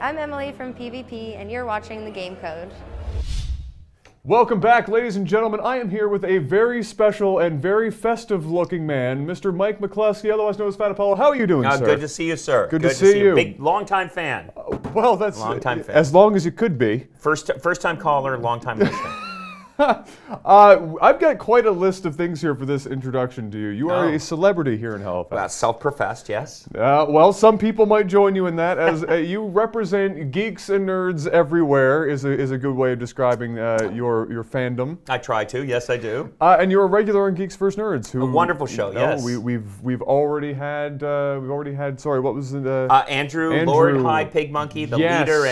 I'm Emily from PvP, and you're watching The Game Code. Welcome back, ladies and gentlemen. I am here with a very special and very festive-looking man, Mr. Mike McCluskey, otherwise known as Fat Apollo. How are you doing, sir? Good to see you, sir. Good to see you. Big, long-time fan. Well, that's long-time fan. As long as you could be. First-time caller, long-time listener. I've got quite a list of things here for this introduction to you. You are a celebrity here in Halifax. Self-professed, yes. Well, some people might join you in that, as you represent geeks and nerds everywhere. Is a good way of describing your fandom. I try to, yes, I do. And you're a regular on Geeks vs. Nerds. A wonderful show, yes. We've already had. Sorry, what was the? Andrew, Lord High Pig Monkey, the leader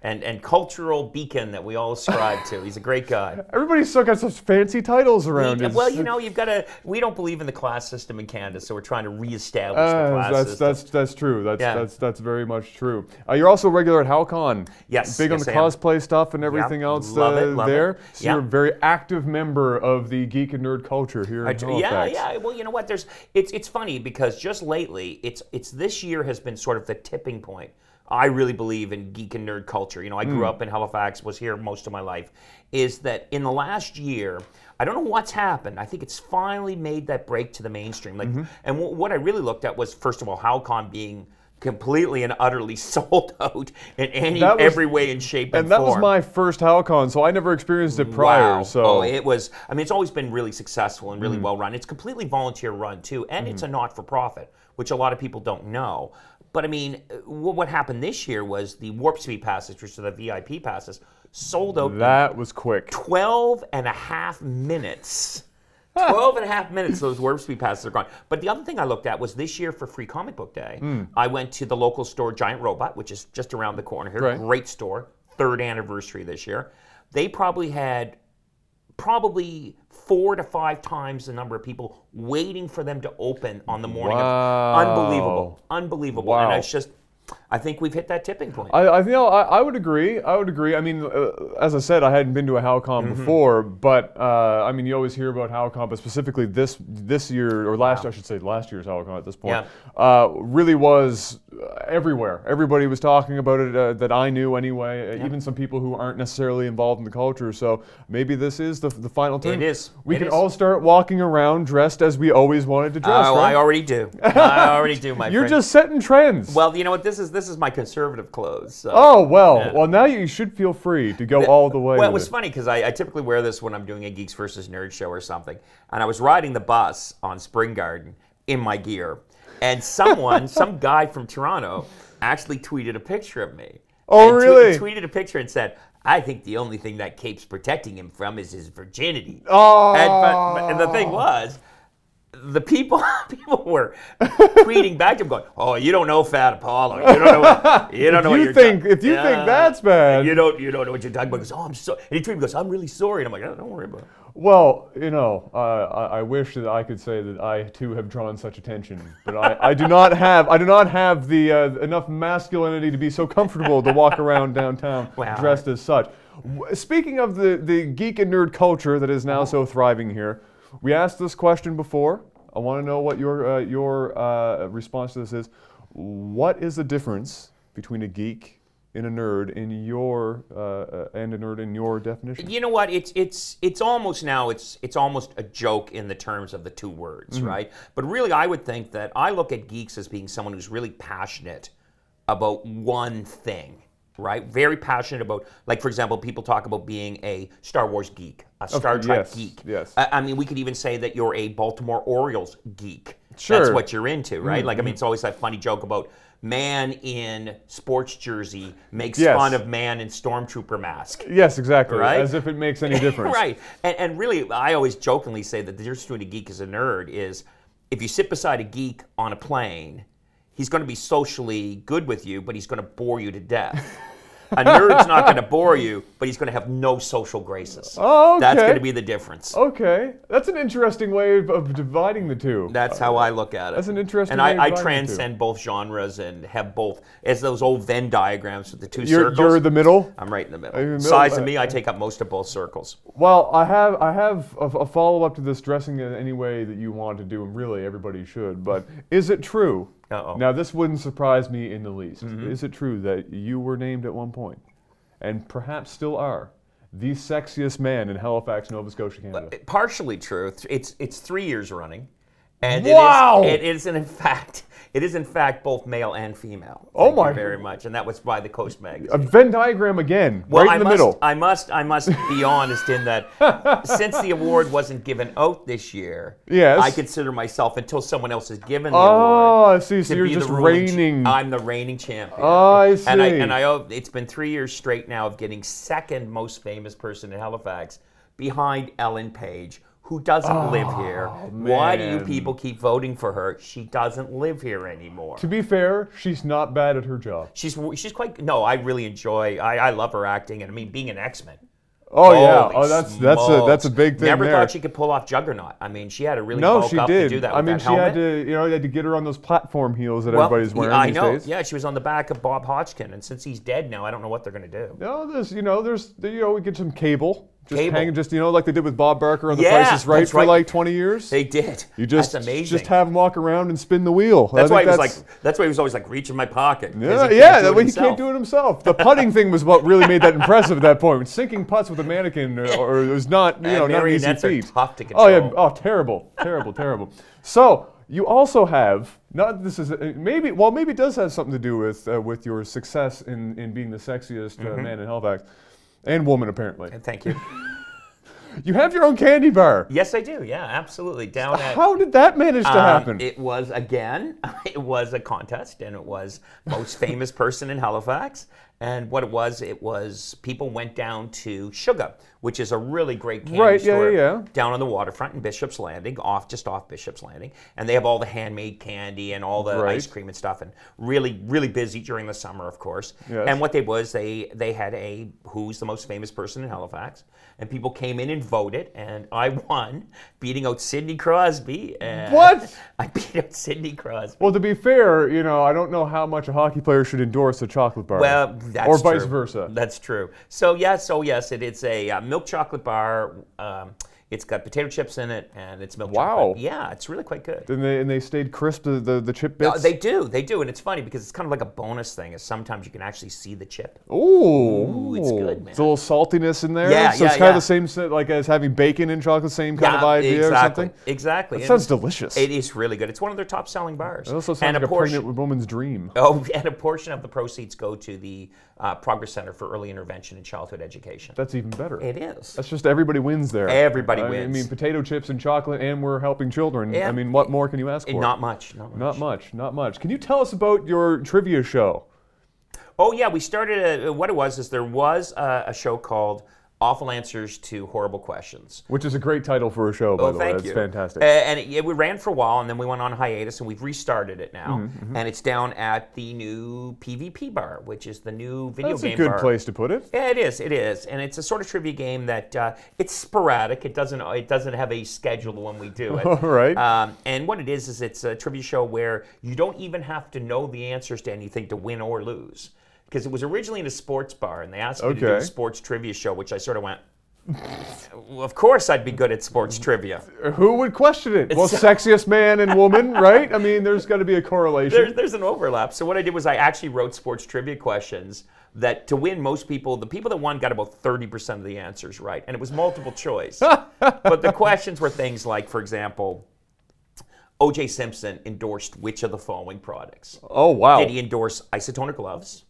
and cultural beacon that we all ascribe to. He's a great guy. Everybody's still got such fancy titles around. Well, you know, you've got to. We don't believe in the class system in Canada, so we're trying to reestablish the class system. That's true. That's very much true. You're also a regular at HalCon. Yes, big on the cosplay stuff and everything else love there. It. So you're a very active member of the geek and nerd culture here in Halifax. Yeah. Well, you know what? It's funny because just lately, it's this year has been sort of the tipping point. I really believe in geek and nerd culture. You know, I grew up in Halifax, was here most of my life. Is that in the last year, I don't know what's happened. I think it's finally made that break to the mainstream. Like, and what I really looked at was, first of all, HalCon being completely and utterly sold out in every way and shape and form. And that was my first HalCon, so I never experienced it prior. Wow. So. Oh, it was. I mean, it's always been really successful and really well run. It's completely volunteer run too, and it's a not-for-profit, which a lot of people don't know. But I mean, what happened this year was the Warp Speed passes, which are the VIP passes, sold out. That was quick. 12 and a half minutes. 12 and a half minutes, those Warp Speed passes are gone. But the other thing I looked at was this year for Free Comic Book Day, I went to the local store, Giant Robot, which is just around the corner here. Right. Great store, 3rd anniversary this year. They probably had 4 to 5 times the number of people waiting for them to open on the morning of. Unbelievable. Wow. And it's just, I think we've hit that tipping point. I would agree. I mean, as I said, I hadn't been to a HalCon before, but I mean, you always hear about HalCon, but specifically this year, or I should say last year's HalCon at this point, really was everywhere. Everybody was talking about it that I knew anyway, even some people who aren't necessarily involved in the culture, so maybe this is the final time. It is. We can all start walking around dressed as we always wanted to dress, right? I already do. I already do, my friend. You're just setting trends. Well, you know what, this is my conservative clothes. So. Oh, well, now you should feel free to go all the way. Well, it was funny because I typically wear this when I'm doing a Geeks vs. Nerds show or something, and I was riding the bus on Spring Garden in my gear, and some guy from Toronto actually tweeted a picture of me. Oh, really? Tweeted a picture and said, I think the only thing that cape's protecting him from is his virginity. Oh. And the thing was, the people were tweeting back to him going, "Oh, you don't know Fat Apollo. You don't know what you don't know what you're talking." If you think that's bad, you don't know what you're talking about. He goes, "Oh, I'm so." And he tweeted, goes, "I'm really sorry." And I'm like, "Oh, don't worry about it." Well, you know, I wish that I could say that I too have drawn such attention, but I do not have the enough masculinity to be so comfortable to walk around downtown dressed as such. Speaking of the geek and nerd culture that is now so thriving here, we asked this question before. I want to know what your response to this is. What is the difference between a geek and a nerd in your and a nerd in your definition? You know what? It's almost now it's almost a joke in the terms of the two words, right? But really, I would think that I look at geeks as being someone who's really passionate about one thing. Right? Very passionate about, like, for example, people talk about being a Star Wars geek, a Star Trek geek. Yes. I mean, we could even say that you're a Baltimore Orioles geek. Sure. That's what you're into, right? Like, I mean, it's always that funny joke about man in sports jersey makes fun of man in stormtrooper mask. Yes, exactly. Right? As if it makes any difference. Right. And really, I always jokingly say that the difference between a geek and a nerd is if you sit beside a geek on a plane, he's going to be socially good with you, but he's going to bore you to death. A nerd's not going to bore you, but he's going to have no social graces. Oh, okay. That's going to be the difference. Okay. That's an interesting way of dividing the two. That's how I look at it. That's an interesting way of dividing I transcend both genres and have both, as those old Venn diagrams with the two circles. You're in the middle? I'm right in the middle. Size of me, I take up most of both circles. Well, I have a follow-up to this, dressing in any way that you want to do, and really everybody should, but is it true Uh-oh. Now, this wouldn't surprise me in the least. Is it true that you were named at one point, and perhaps still are, the sexiest man in Halifax, Nova Scotia, Canada? Partially true. It's 3 years running, and Wow! it is in fact both male and female. Oh Thank my- you very much, and that was by the Coast A magazine. Venn diagram again, Well, right in the middle. I must be honest in that since the award wasn't given out this year, Yes. I consider myself, until someone else is given the Oh, award. I see. So to you're be just the ruling reigning. I'm the reigning champion. Oh, I see. And I owe, it's been 3 years straight now of getting second most famous person in Halifax, behind Ellen Page, who doesn't live here. Why do you man. people keep voting for her? She doesn't live here anymore. To be fair, she's not bad at her job. She's quite. No, I really enjoy. I love her acting, and I mean being an X-Men. Oh yeah. Holy Oh, that's a big thing. Never there. thought she could pull off Juggernaut. I mean, she had to really No, bulk she up did. to do that. I With mean, that she helmet. had to, you had to get her on those platform heels that Well, everybody's wearing I these know. days. Yeah, she was on the back of Bob Hodgkin, and since he's dead now, I don't know what they're going to do. No, we get some cable. Just Cable. hanging, just like they did with Bob Barker on The Yeah, Price is Right that's for right. like 20 years. They did. You just That's amazing. just have him walk around and spin the wheel. That's I why think he was like. That's why he was always like, reach in my pocket. 'cause Yeah, he yeah, can't do that it way he himself. can't do it himself. The putting thing was what really made that impressive at that point. Sinking putts with a mannequin, or it was not, not an easy marionettes are feat. tough to Oh yeah, control. oh terrible, terrible, terrible. So you also have maybe it does have something to do with your success in being the sexiest man in Halifax, and woman apparently. And thank you. You have your own candy bar. Yes, I do. Yeah, absolutely. Down at. How did that manage to happen? It was it was a contest, and it was most famous person in Halifax. And what it was people went down to Sugar, which is a really great candy Right, yeah, store yeah. down on the waterfront in Bishop's Landing, just off Bishop's Landing. And they have all the handmade candy and all the Right. ice cream and stuff, and really, really busy during the summer, of course. Yes. And what they had a who's the most famous person in Halifax, and people came in and voted, and I won, beating out Sidney Crosby. And What? I beat out Sidney Crosby. Well, to be fair, I don't know how much a hockey player should endorse a chocolate bar. Well, that's or vice true. versa. That's true. So yes, it is a milk chocolate bar. It's got potato chips in it, and it's milk Wow. chocolate. Yeah, it's really quite good. And they stayed crisp, the chip bits? They do, and it's funny because it's kind of like a bonus thing. Is sometimes you can actually see the chip. Ooh, it's good, man. It's a little saltiness in there. Yeah, so it's yeah, kind of yeah. the same like as having bacon in chocolate, same kind of idea exactly, or something. Exactly. That And sounds delicious. It is really good. It's one of their top-selling bars. It also sounds and like a portion, pregnant woman's dream. Oh, and a portion of the proceeds go to the Progress Center for Early Intervention in Childhood Education. That's even better. It is. That's just everybody wins there. Everybody I wins. mean, potato chips and chocolate, and we're helping children. Yeah. I mean, what more can you ask for? Not much. Not much. Can you tell us about your trivia show? Oh yeah, we started. What it was is there was a show called Awful Answers to Horrible Questions. Which is a great title for a show, by the way. Thank That's you. fantastic. And it ran for a while, and then we went on hiatus, and we've restarted it now. Mm-hmm, And it's down at the new PvP bar, which is the new video That's a game good bar. place to put it. Yeah, it is, and it's a sort of trivia game that it's sporadic. It doesn't have a schedule when we do it. All right. And what it is it's a trivia show where you don't even have to know the answers to anything to win or lose. Because it was originally in a sports bar, and they asked me to do a Okay. sports trivia show, which I sort of went, well, of course I'd be good at sports trivia. Who would question it? Well, sexiest man and woman, right? I mean, there's got to be a correlation. There's an overlap. So what I did was I actually wrote sports trivia questions that to win the people that won got about 30% of the answers right. And it was multiple choice. But the questions were things like, for example, O.J. Simpson endorsed which of the following products? Oh, wow. Did he endorse isotonic gloves?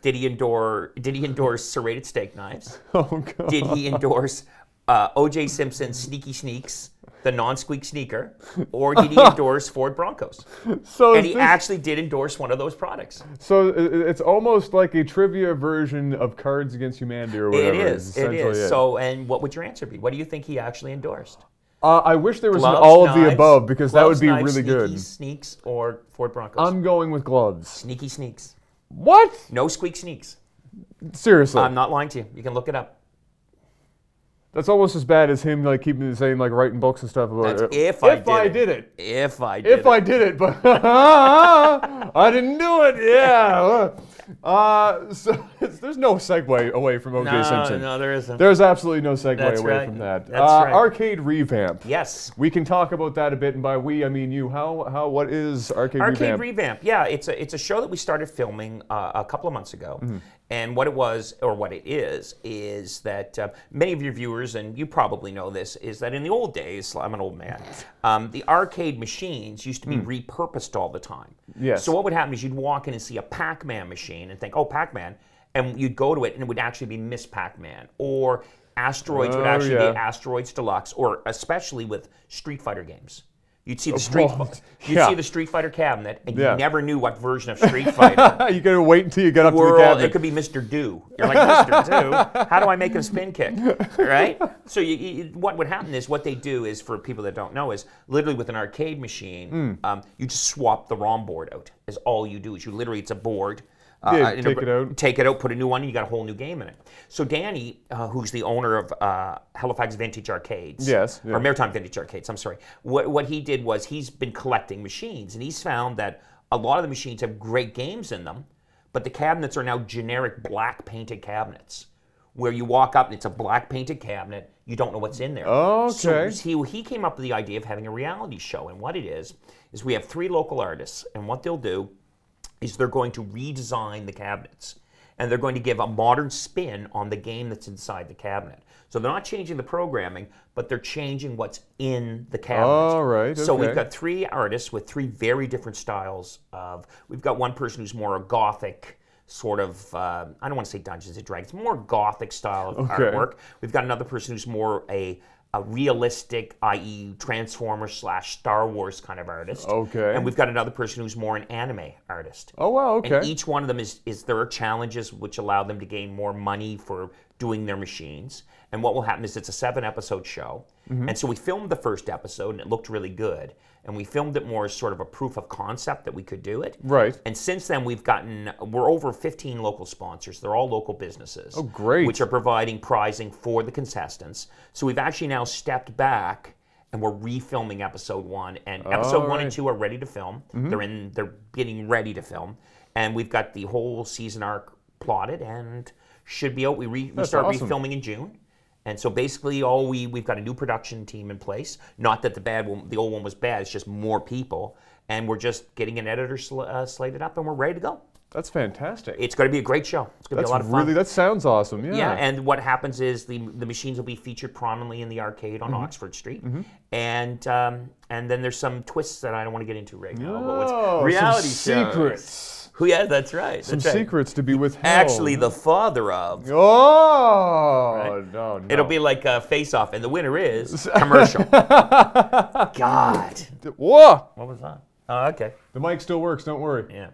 Did he endorse serrated steak knives? Oh, God. Did he endorse O.J. Simpson's Sneaky Sneaks, the non-squeak sneaker? Or did he endorse Ford Broncos? So And is he this- actually did endorse one of those products. So it's almost like a trivia version of Cards Against Humanity or whatever. It is. essentially it. So, and what would your answer be? What do you think he actually endorsed? I wish there was an Gloves, all of the knives, above, because that would gloves, be knives, really Sneaky good. Sneaks or Ford Broncos? I'm going with gloves. Sneaky Sneaks. What? No squeak sneaks. Seriously? I'm not lying to you. You can look it up. That's almost as bad as him like keeping saying like writing books and stuff about That's it. if I did it. If I did If I did it, but I didn't do it. Yeah. So there's no segue away from O.J. Simpson. No, there isn't. There's absolutely no segue That's away right. from that. That's right. Arcade Revamp. Yes. We can talk about that a bit, and by we I mean you. What is Arcade Revamp? Arcade Revamp. Yeah, it's a show that we started filming a couple of months ago. And what it was, or what it is that many of your viewers, and you probably know this, is that in the old days, I'm an old man, the arcade machines used to be repurposed all the time. Yes. So what would happen is you'd walk in and see a Pac-Man machine and think, oh, Pac-Man, and you'd go to it and it would actually be Miss Pac-Man, or Asteroids would actually be Asteroids Deluxe, or especially with Street Fighter games. You'd see the see the Street Fighter cabinet, and you never knew what version of Street Fighter. You gotta wait until you get up to the cabinet. It could be Mr. Do. You're like, Mr. Do? How do I make a spin kick? Right? So what would happen is, what they do is, for people that don't know, is literally with an arcade machine, you just swap the ROM board out. Is all you do. Is you literally, it's a board. Take it out, put a new one, and you got a whole new game in it. So Danny, who's the owner of Halifax Vintage Arcades, or Maritime Vintage Arcades, I'm sorry, what he did was he's been collecting machines, and he's found that a lot of the machines have great games in them, but the cabinets are now generic black painted cabinets, where you walk up and it's a black painted cabinet, you don't know what's in there. Okay. So he came up with the idea of having a reality show, and what it is we have 3 local artists, and what they'll do is they're going to redesign the cabinets, and they're going to give a modern spin on the game that's inside the cabinet. So they're not changing the programming, but they're changing what's in the cabinet. All right, So we've got 3 artists with 3 very different styles of, we've got one person who's more a gothic, sort of, I don't want to say Dungeons and Dragons, more gothic style of artwork. We've got another person who's more a realistic, i.e. Transformers / Star Wars kind of artist. Okay. And we've got another person who's more an anime artist. Oh, wow, okay. And each one of them is there are challenges which allow them to gain more money for doing their machines. And what will happen is it's a 7-episode show. And so we filmed the first episode, and it looked really good. And we filmed it more as sort of a proof of concept that we could do it. Right. And since then, we're over 15 local sponsors. They're all local businesses. Oh, great. Which are providing prizing for the contestants. So we've actually now stepped back, and we're refilming episode 1. And episode 1 and 2 are ready to film. They're getting ready to film. And we've got the whole season arc plotted and should be out. We start refilming in June. And so basically, we've got a new production team in place. Not that the old one was bad. It's just more people, and we're just getting an editor slated up, and we're ready to go. That's fantastic. It's going to be a great show. It's going to be a lot of fun. That sounds awesome. Yeah. Yeah, and what happens is the machines will be featured prominently in the arcade on Oxford Street, and then there's some twists that I don't want to get into right now. But reality some secrets. Yeah, that's right. Some secrets to be withheld. Actually, the father of. Oh, right? No. It'll be like a face-off, and the winner is commercial. God. Whoa. What was that? Oh, okay. The mic still works, don't worry. Yeah.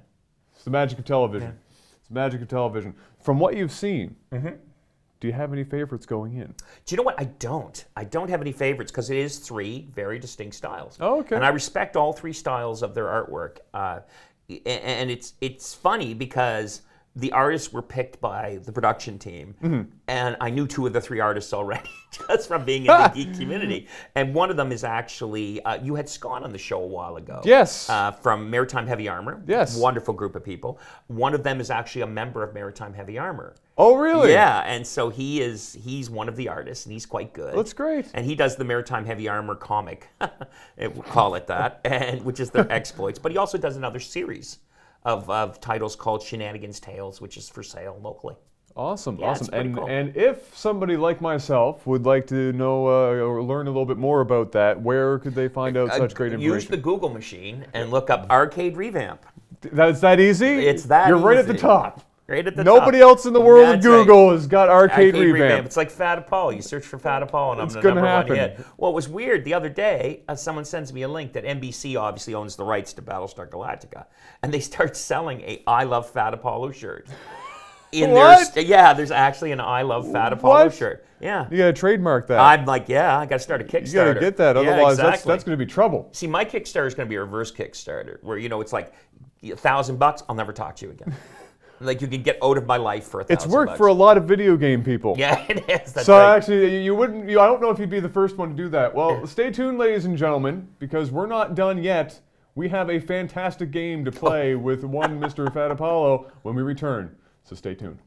It's the magic of television. Yeah. It's the magic of television. From what you've seen, do you have any favorites going in? Do you know what? I don't. I don't have any favorites because it is 3 very distinct styles. Oh, okay. And I respect all 3 styles of their artwork. And it's funny because the artists were picked by the production team, and I knew 2 of the 3 artists already just from being in the geek community. And one of them is actually, you had Scott on the show a while ago. Yes. From Maritime Heavy Armor. Yes. Wonderful group of people. One of them is actually a member of Maritime Heavy Armor. Oh, really? Yeah, and so he's one of the artists, and he's quite good. That's great. And he does the Maritime Heavy Armor comic, we'll call it that, and which is their exploits. But he also does another series of titles called Shenanigans Tales, which is for sale locally. Awesome, Yeah, awesome. it's pretty cool. And if somebody like myself would like to know or learn a little bit more about that, where could they find out such great information? Use the Google machine and look up Arcade Revamp. That's that easy? It's that You're right easy. at the top. Right at the Nobody top. else in the world of That's Google has got Arcade Revamp. It's like Fat Paul. You search for Fat Paul, and I'm the gonna number happen. 1 hit. Well, it was weird. The other day, someone sends me a link that NBC obviously owns the rights to Battlestar Galactica, and they start selling a I Love Fat Apollo shirt. There's actually an I Love Fat Apollo shirt. Yeah. You gotta trademark that. I'm like, I gotta start a Kickstarter. You gotta get that, otherwise that's gonna be trouble. See, my Kickstarter is gonna be a reverse Kickstarter, where it's like $1,000, I'll never talk to you again. Like, you can get out of my life for $1,000. It's worked for a lot of video game people. Yeah, it is. That's So right. actually, you wouldn't. I don't know if you'd be the first one to do that. Well, stay tuned, ladies and gentlemen, because we're not done yet. We have a fantastic game to play with one Mr. Fat Apollo when we return. So stay tuned.